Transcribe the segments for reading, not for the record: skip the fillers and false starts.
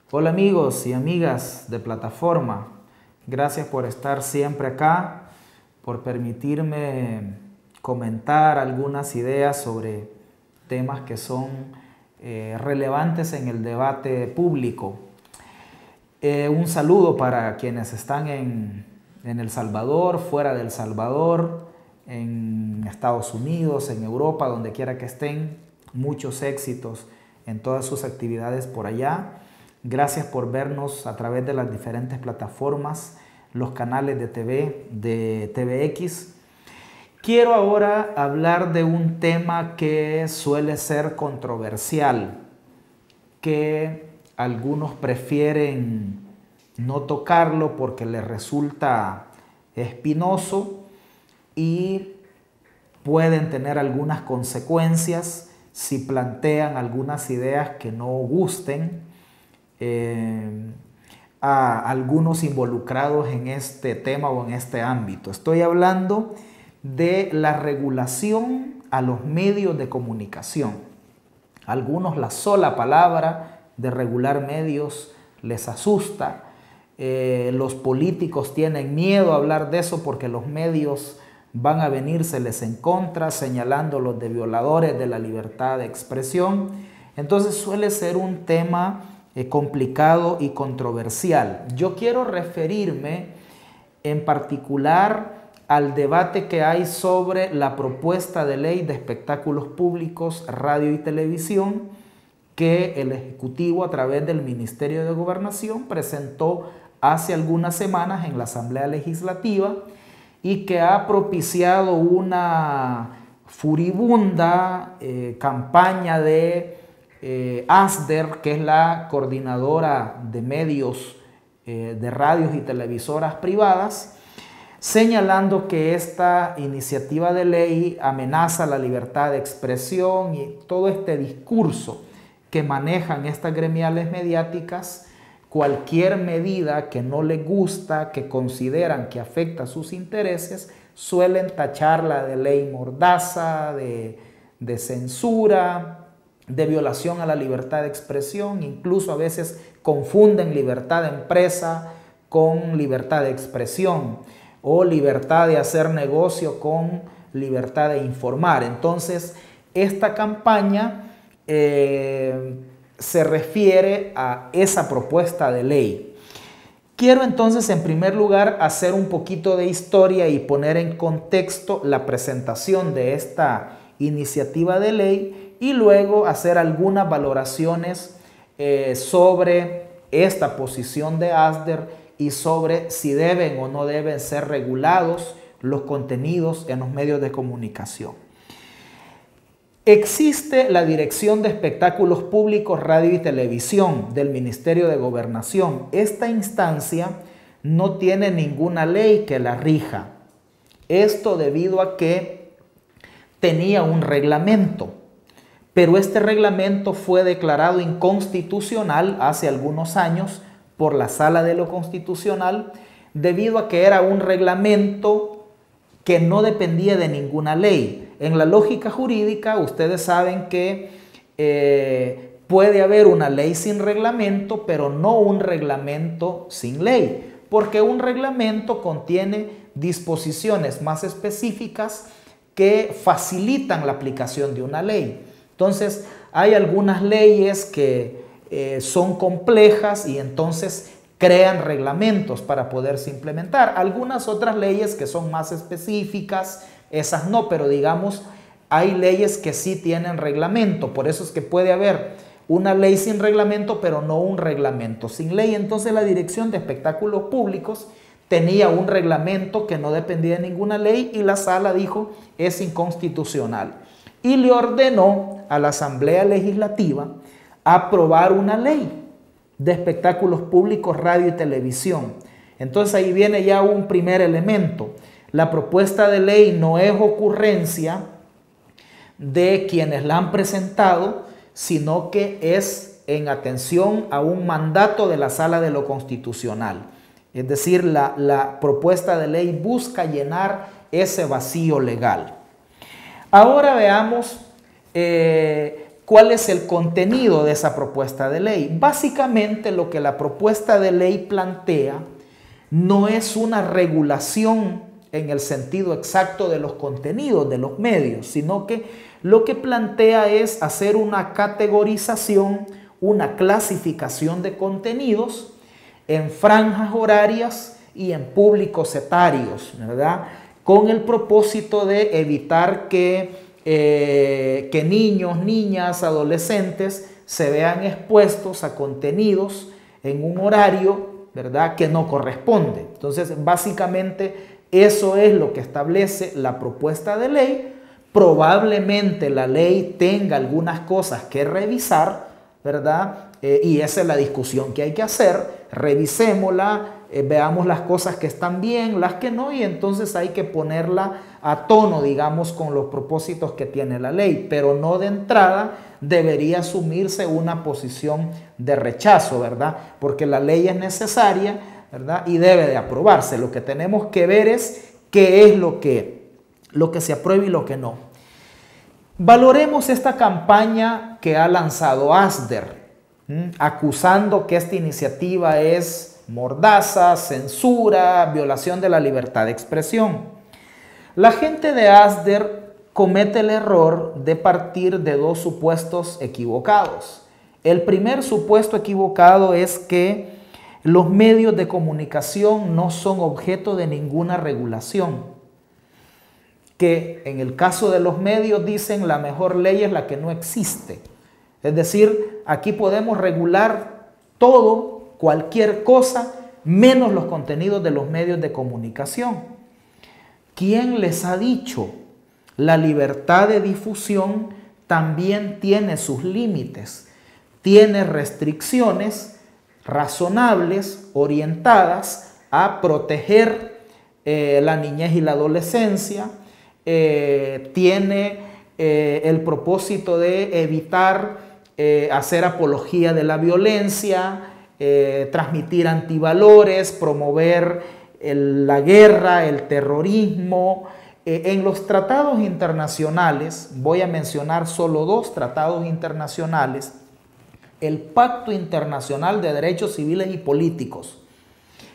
Hola amigos y amigas de plataforma, gracias por estar siempre acá, por permitirme comentar algunas ideas sobre temas que son relevantes en el debate público. Un saludo para quienes están en El Salvador, fuera de El Salvador, en Estados Unidos, en Europa, donde quiera que estén. Muchos éxitos en todas sus actividades por allá. Gracias por vernos a través de las diferentes plataformas, los canales de TV, de TVX. Quiero ahora hablar de un tema que suele ser controversial, que algunos prefieren no tocarlo porque les resulta espinoso y pueden tener algunas consecuencias si plantean algunas ideas que no gusten a algunos involucrados en este tema o en este ámbito. Estoy hablando de la regulación a los medios de comunicación. A algunos la sola palabra de regular medios les asusta. Los políticos tienen miedo a hablar de eso porque los medios van a venírseles en contra, señalándolos de violadores de la libertad de expresión. Entonces suele ser un tema complicado y controversial. Yo quiero referirme en particular al debate que hay sobre la propuesta de ley de espectáculos públicos, radio y televisión que el Ejecutivo a través del Ministerio de Gobernación presentó hace algunas semanas en la Asamblea Legislativa y que ha propiciado una furibunda campaña de ASDER, que es la coordinadora de medios de radios y televisoras privadas, señalando que esta iniciativa de ley amenaza la libertad de expresión y todo este discurso que manejan estas gremiales mediáticas. Cualquier medida que no les gusta, que consideran que afecta sus intereses, suelen tacharla de ley mordaza, de censura, de violación a la libertad de expresión. Incluso a veces confunden libertad de empresa con libertad de expresión o libertad de hacer negocio con libertad de informar. Entonces, esta campaña se refiere a esa propuesta de ley. Quiero entonces en primer lugar hacer un poquito de historia y poner en contexto la presentación de esta iniciativa de ley y luego hacer algunas valoraciones sobre esta posición de ASDER y sobre si deben o no deben ser regulados los contenidos en los medios de comunicación. Existe la Dirección de Espectáculos Públicos, Radio y Televisión del Ministerio de Gobernación. Esta instancia no tiene ninguna ley que la rija. Esto debido a que tenía un reglamento, pero este reglamento fue declarado inconstitucional hace algunos años por la Sala de lo Constitucional debido a que era un reglamento que no dependía de ninguna ley. En la lógica jurídica, ustedes saben que puede haber una ley sin reglamento, pero no un reglamento sin ley, porque un reglamento contiene disposiciones más específicas que facilitan la aplicación de una ley. Entonces, hay algunas leyes que son complejas y entonces crean reglamentos para poderse implementar. Algunas otras leyes que son más específicas, esas no, pero digamos, hay leyes que sí tienen reglamento. Por eso es que puede haber una ley sin reglamento, pero no un reglamento sin ley. Entonces la Dirección de Espectáculos Públicos tenía un reglamento que no dependía de ninguna ley y la sala dijo es inconstitucional. Y le ordenó a la Asamblea Legislativa aprobar una ley de espectáculos públicos, radio y televisión. Entonces ahí viene ya un primer elemento. La propuesta de ley no es ocurrencia de quienes la han presentado, sino que es en atención a un mandato de la Sala de lo Constitucional. Es decir, la propuesta de ley busca llenar ese vacío legal. Ahora veamos ¿Cuál es el contenido de esa propuesta de ley? Básicamente lo que la propuesta de ley plantea no es una regulación en el sentido exacto de los contenidos de los medios, sino que lo que plantea es hacer una categorización, una clasificación de contenidos en franjas horarias y en públicos etarios, ¿verdad? Con el propósito de evitar que niños, niñas, adolescentes se vean expuestos a contenidos en un horario, ¿verdad?, que no corresponde. Entonces, básicamente, eso es lo que establece la propuesta de ley. Probablemente la ley tenga algunas cosas que revisar, ¿verdad? Y esa es la discusión que hay que hacer. Revisémosla, veamos las cosas que están bien, las que no, y entonces hay que ponerla a tono, digamos, con los propósitos que tiene la ley, pero no de entrada debería asumirse una posición de rechazo, ¿verdad? Porque la ley es necesaria, ¿verdad? Y debe de aprobarse. Lo que tenemos que ver es qué es lo que se aprueba y lo que no. Valoremos esta campaña que ha lanzado ASDER, acusando que esta iniciativa es mordaza, censura, violación de la libertad de expresión. La gente de ASDER comete el error de partir de dos supuestos equivocados. El primer supuesto equivocado es que los medios de comunicación no son objeto de ninguna regulación. Que en el caso de los medios dicen la mejor ley es la que no existe. Es decir, aquí podemos regular todo, cualquier cosa, menos los contenidos de los medios de comunicación. ¿Quién les ha dicho? La libertad de difusión también tiene sus límites, tiene restricciones razonables, orientadas a proteger la niñez y la adolescencia, tiene el propósito de evitar hacer apología de la violencia, transmitir antivalores, promover la guerra, el terrorismo. En los tratados internacionales, voy a mencionar solo dos tratados internacionales: el Pacto Internacional de Derechos Civiles y Políticos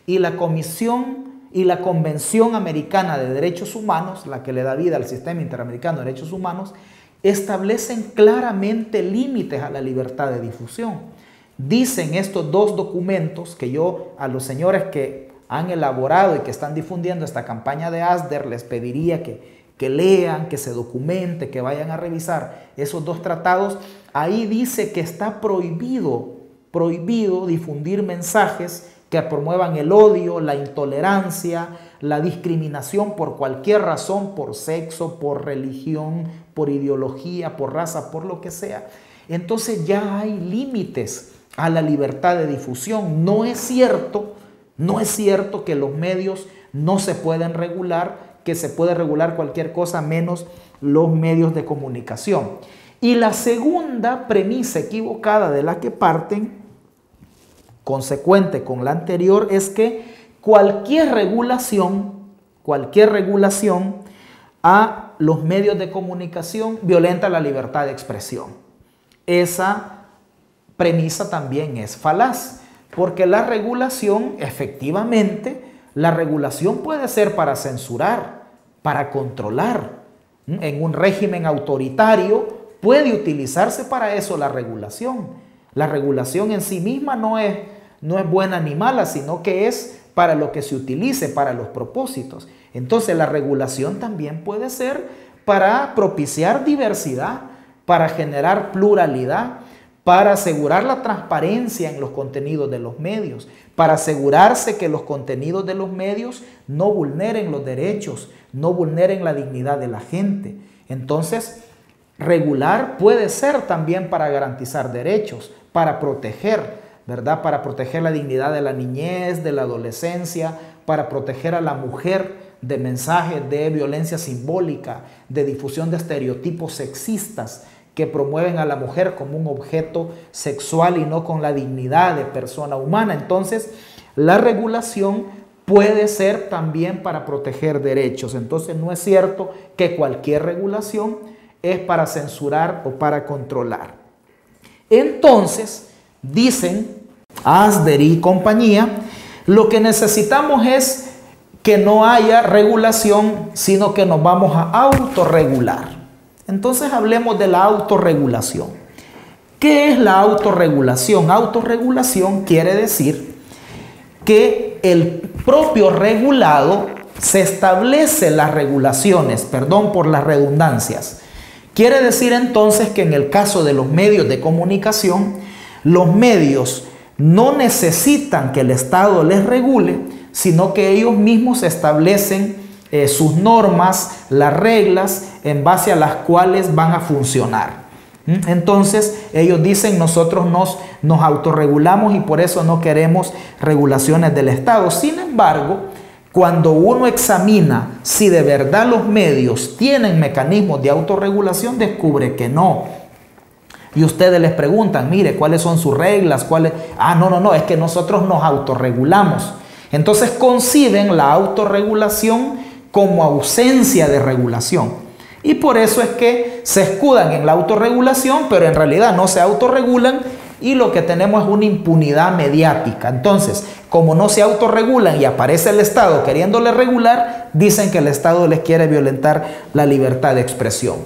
y la Comisión y la Convención Americana de Derechos Humanos, la que le da vida al Sistema Interamericano de Derechos Humanos, establecen claramente límites a la libertad de difusión. Dicen estos dos documentos, que yo a los señores que han elaborado y que están difundiendo esta campaña de ASDER les pediría que lean, que se documente, que vayan a revisar esos dos tratados. Ahí dice que está prohibido difundir mensajes que promuevan el odio, la intolerancia, la discriminación por cualquier razón, por sexo, por religión, por ideología, por raza, por lo que sea. Entonces ya hay límites a la libertad de difusión. No es cierto que los medios no se pueden regular, que se puede regular cualquier cosa menos los medios de comunicación. Y la segunda premisa equivocada de la que parten, consecuente con la anterior, es que cualquier regulación a los medios de comunicación violenta la libertad de expresión. Esa premisa también es falaz, porque la regulación, efectivamente, la regulación puede ser para censurar, para controlar. En un régimen autoritario puede utilizarse para eso la regulación. La regulación en sí misma no es buena ni mala, sino que es para lo que se utilice, para los propósitos. Entonces la regulación también puede ser para propiciar diversidad, para generar pluralidad, para asegurar la transparencia en los contenidos de los medios, para asegurarse que los contenidos de los medios no vulneren los derechos, no vulneren la dignidad de la gente. Entonces, regular puede ser también para garantizar derechos, para proteger, ¿verdad? Para proteger la dignidad de la niñez, de la adolescencia, para proteger a la mujer de mensajes de violencia simbólica, de difusión de estereotipos sexistas que promueven a la mujer como un objeto sexual y no con la dignidad de persona humana. Entonces, la regulación puede ser también para proteger derechos. Entonces, no es cierto que cualquier regulación es para censurar o para controlar. Entonces, dicen Asder y compañía, lo que necesitamos es que no haya regulación, sino que nos vamos a autorregular. Entonces hablemos de la autorregulación. ¿Qué es la autorregulación? Autorregulación quiere decir que el propio regulado se establece las regulaciones, perdón por las redundancias. Quiere decir entonces que en el caso de los medios de comunicación, los medios no necesitan que el Estado les regule, sino que ellos mismos establecen sus normas, las reglas en base a las cuales van a funcionar. Entonces ellos dicen, nosotros nos autorregulamos y por eso no queremos regulaciones del Estado. Sin embargo, cuando uno examina si de verdad los medios tienen mecanismos de autorregulación, descubre que no. Y ustedes les preguntan, mire, ¿cuáles son sus reglas? No, es que nosotros nos autorregulamos. Entonces conciben la autorregulación como ausencia de regulación. Y por eso es que se escudan en la autorregulación, pero en realidad no se autorregulan y lo que tenemos es una impunidad mediática. Entonces, como no se autorregulan y aparece el Estado queriéndole regular, dicen que el Estado les quiere violentar la libertad de expresión.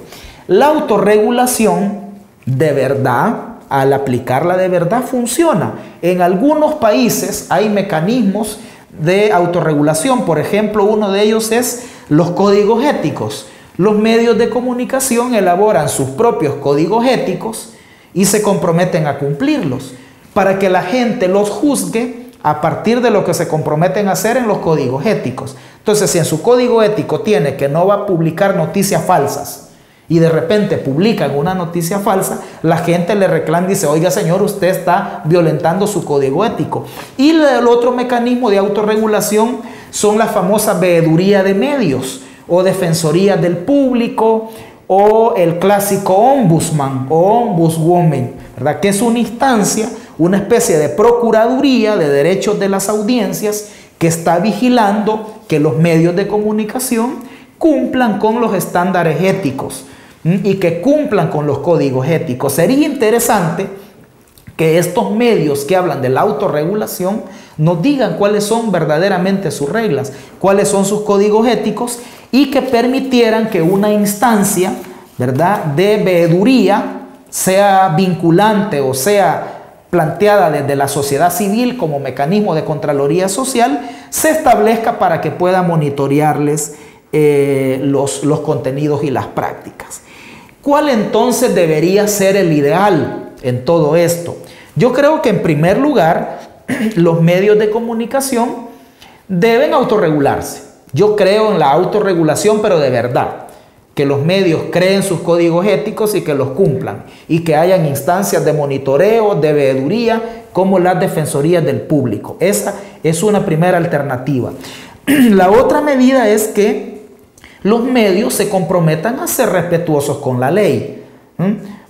La autorregulación de verdad, al aplicarla de verdad, funciona. En algunos países hay mecanismos de autorregulación. Por ejemplo, uno de ellos es los códigos éticos. Los medios de comunicación elaboran sus propios códigos éticos y se comprometen a cumplirlos para que la gente los juzgue a partir de lo que se comprometen a hacer en los códigos éticos. Entonces, si en su código ético tiene que no va a publicar noticias falsas, y de repente publican una noticia falsa, la gente le reclama y dice, oiga señor, usted está violentando su código ético. Y el otro mecanismo de autorregulación son las famosas veedurías de medios o defensorías del público o el clásico ombudsman o ombudswoman, ¿verdad? Que es una instancia, una especie de procuraduría de derechos de las audiencias que está vigilando que los medios de comunicación cumplan con los estándares éticos y que cumplan con los códigos éticos. Sería interesante que estos medios que hablan de la autorregulación nos digan cuáles son verdaderamente sus reglas, cuáles son sus códigos éticos y que permitieran que una instancia, ¿verdad?, de veeduría sea vinculante o sea planteada desde la sociedad civil como mecanismo de contraloría social, se establezca para que pueda monitorearles los contenidos y las prácticas. ¿Cuál entonces debería ser el ideal en todo esto? Yo creo que en primer lugar los medios de comunicación deben autorregularse. Yo creo en la autorregulación, pero de verdad, que los medios creen sus códigos éticos y que los cumplan y que hayan instancias de monitoreo, de veeduría, como las defensorías del público. Esa es una primera alternativa. La otra medida es que los medios se comprometan a ser respetuosos con la ley.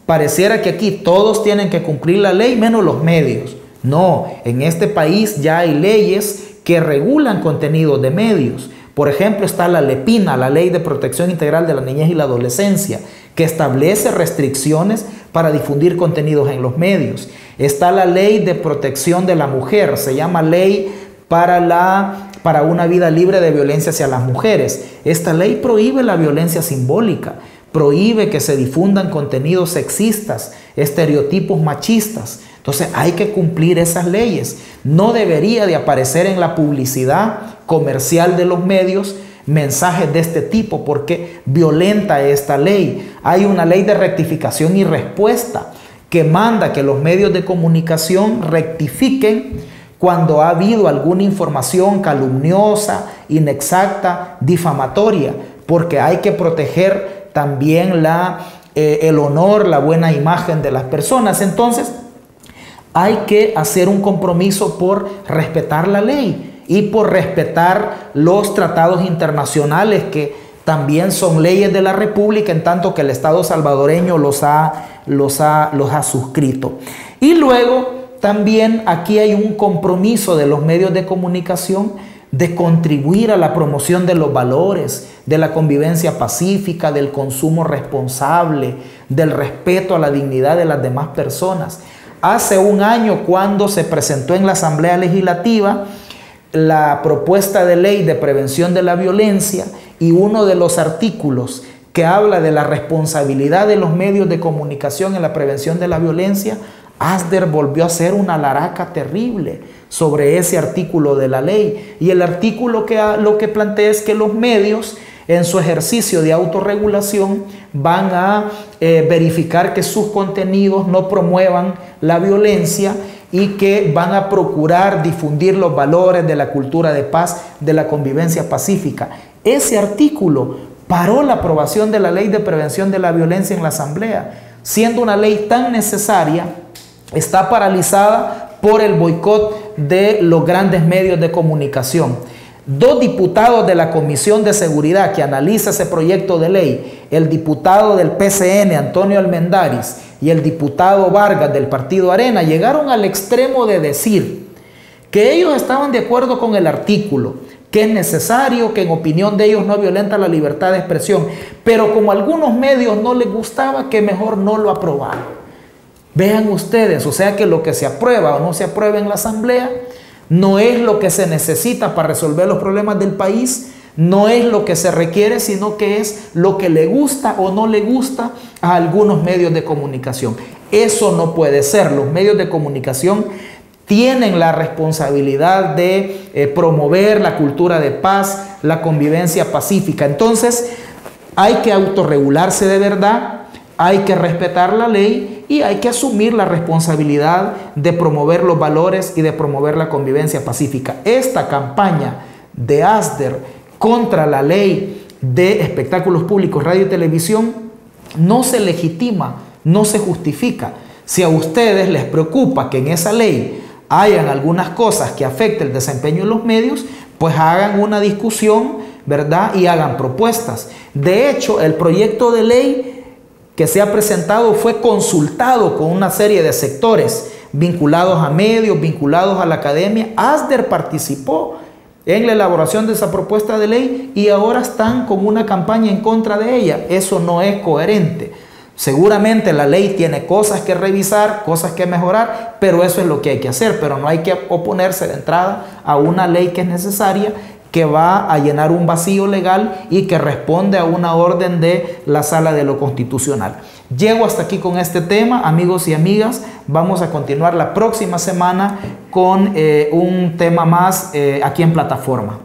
Pareciera que aquí todos tienen que cumplir la ley menos los medios. No, en este país ya hay leyes que regulan contenidos de medios. Por ejemplo, está la LEPINA, la Ley de Protección Integral de la Niñez y la Adolescencia, que establece restricciones para difundir contenidos en los medios. Está la Ley de Protección de la Mujer, se llama Ley para una vida libre de violencia hacia las mujeres. Esta ley prohíbe la violencia simbólica, prohíbe que se difundan contenidos sexistas, estereotipos machistas. Entonces hay que cumplir esas leyes. No debería de aparecer en la publicidad comercial de los medios mensajes de este tipo porque violenta esta ley. Hay una ley de rectificación y respuesta que manda que los medios de comunicación rectifiquen cuando ha habido alguna información calumniosa, inexacta, difamatoria, porque hay que proteger también el honor, la buena imagen de las personas. Entonces, hay que hacer un compromiso por respetar la ley y por respetar los tratados internacionales que también son leyes de la República, en tanto que el Estado salvadoreño los ha suscrito. Y luego también aquí hay un compromiso de los medios de comunicación de contribuir a la promoción de los valores, de la convivencia pacífica, del consumo responsable, del respeto a la dignidad de las demás personas. Hace un año, cuando se presentó en la Asamblea Legislativa la propuesta de ley de prevención de la violencia, y uno de los artículos que habla de la responsabilidad de los medios de comunicación en la prevención de la violencia, Asder volvió a hacer una laraca terrible sobre ese artículo de la ley. Y el artículo lo que plantea es que los medios, en su ejercicio de autorregulación, van a verificar que sus contenidos no promuevan la violencia y que van a procurar difundir los valores de la cultura de paz, de la convivencia pacífica. Ese artículo paró la aprobación de la ley de prevención de la violencia en la Asamblea. Siendo una ley tan necesaria, está paralizada por el boicot de los grandes medios de comunicación. Dos diputados de la Comisión de Seguridad que analiza ese proyecto de ley, el diputado del PCN, Antonio Almendaris, y el diputado Vargas del Partido Arena, llegaron al extremo de decir que ellos estaban de acuerdo con el artículo, que es necesario, que en opinión de ellos no violenta la libertad de expresión, pero como a algunos medios no les gustaba, que mejor no lo aprobaran. Vean ustedes, o sea que lo que se aprueba o no se aprueba en la Asamblea no es lo que se necesita para resolver los problemas del país, no es lo que se requiere, sino que es lo que le gusta o no le gusta a algunos medios de comunicación. Eso no puede ser. Los medios de comunicación tienen la responsabilidad de promover la cultura de paz, la convivencia pacífica. Entonces, hay que autorregularse de verdad, hay que respetar la ley y hay que asumir la responsabilidad de promover los valores y de promover la convivencia pacífica. Esta campaña de Asder contra la ley de espectáculos públicos, radio y televisión no se legitima, no se justifica. Si a ustedes les preocupa que en esa ley hayan algunas cosas que afecten el desempeño de los medios, pues hagan una discusión, ¿verdad? Y hagan propuestas. De hecho, el proyecto de ley que se ha presentado fue consultado con una serie de sectores vinculados a medios, vinculados a la academia. Asder participó en la elaboración de esa propuesta de ley y ahora están con una campaña en contra de ella. Eso no es coherente. Seguramente la ley tiene cosas que revisar, cosas que mejorar, pero eso es lo que hay que hacer. Pero no hay que oponerse de entrada a una ley que es necesaria, que va a llenar un vacío legal y que responde a una orden de la Sala de lo Constitucional. Llego hasta aquí con este tema, amigos y amigas. Vamos a continuar la próxima semana con un tema más aquí en plataforma.